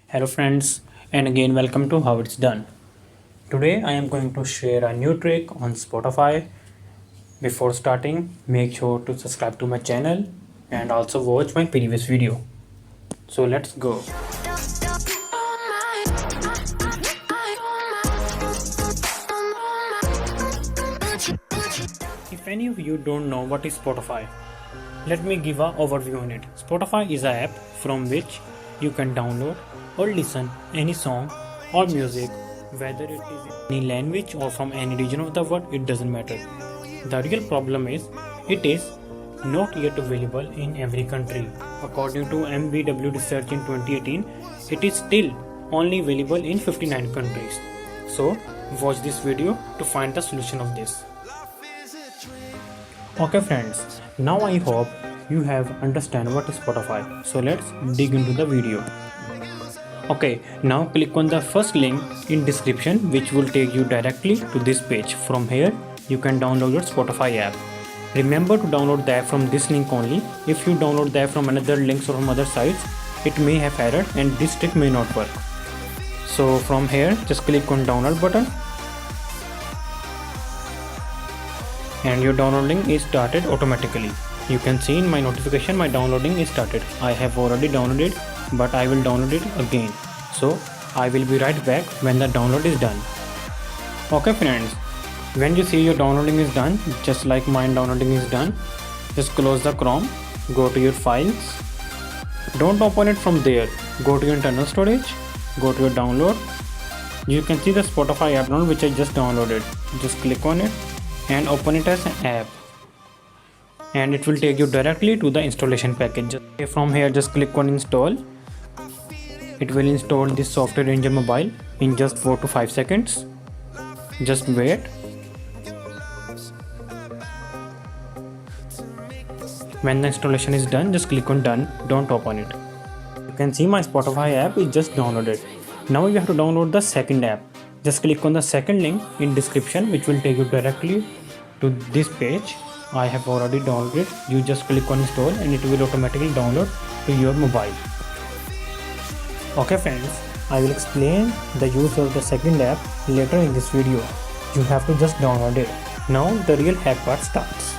Hello friends, and again welcome to How It's Done. Today I am going to share a new trick on Spotify. Before starting, make sure to subscribe to my channel and also watch my previous video. So let's go. If any of you don't know what is Spotify, let me give an overview on it. Spotify is an app from which you can download or listen any song or music, whether it is in any language or from any region of the world, it doesn't matter. The real problem is it is not yet available in every country. According to MBW research in 2018, it is still only available in 59 countries. So watch this video to find the solution of this. Okay friends, now I hope you have understand what is Spotify. So let's dig into the video. Okay, now click on the first link in description which will take you directly to this page. From here you can download your Spotify app. Remember to download the app from this link only. If you download the app from another links or from other sites, it may have error and this trick may not work. So from here just click on download button. And your downloading is started automatically. You can see in my notification my downloading is started. I have already downloaded, but I will download it again. So I will be right back when the download is done. Okay friends, when you see your downloading is done, just like mine downloading is done, just close the Chrome, go to your files. Don't open it from there. Go to your internal storage, go to your download. You can see the Spotify app download which I just downloaded. Just click on it and open it as an app, and it will take you directly to the installation package. From here just click on install. It will install this software in your mobile in just 4 to 5 seconds. Just wait. When the installation is done, just click on done. Don't open it. You can see my Spotify app is just downloaded. Now you have to download the second app. Just click on the second link in description which will take you directly to this page. I have already downloaded. You just click on install and it will automatically download to your mobile. Okay friends, I will explain the use of the second app later in this video. You have to just download it. Now the real hack part starts.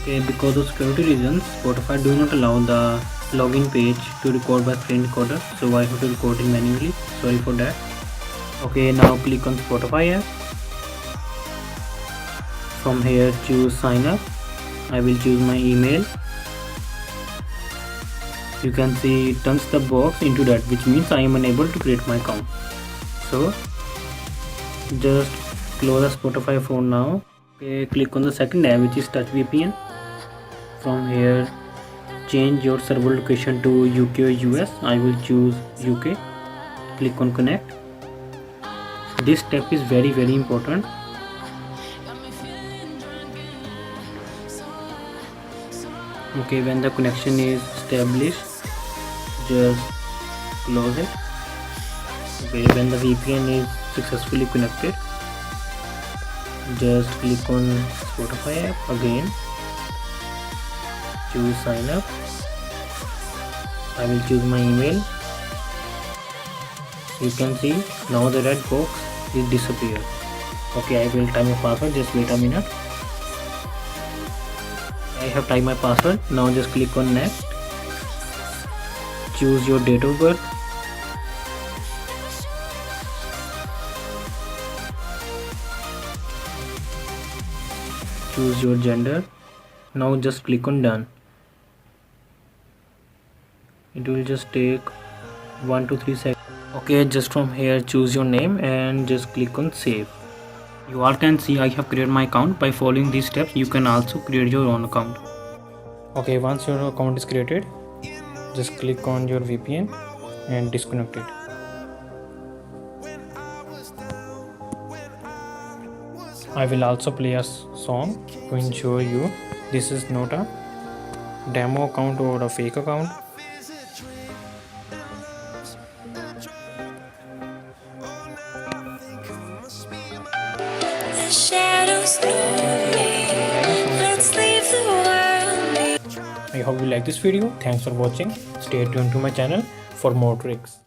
Okay, because of security reasons, Spotify do not allow the login page to record by screen recorder, so I have to record it manually. Sorry for that. Okay, now click on Spotify app. From here choose sign up. I will choose my email. You can see it turns the box into that, which means I am unable to create my account. So just close the Spotify phone now. Okay, click on the second app which is Touch VPN. From here change your server location to UK or US. I will choose UK. Click on connect. This step is very important. Okay, when the connection is established, just close it. Okay, when the VPN is successfully connected, just click on Spotify app again. Choose sign up. I will choose my email. You can see now the red box is disappeared. Okay, I will type my password. Just wait a minute. I have typed my password. Now just click on next. Choose your date of birth. Choose your gender. Now just click on done. It will just take 1 to 3 seconds. Okay, just from here choose your name and just click on save. You all can see I have created my account. By following these steps you can also create your own account. Okay, once your account is created, just click on your VPN and disconnect it. I will also play a song to ensure you this is not a demo account or a fake account. I hope you like this video. Thanks for watching. Stay tuned to my channel for more tricks.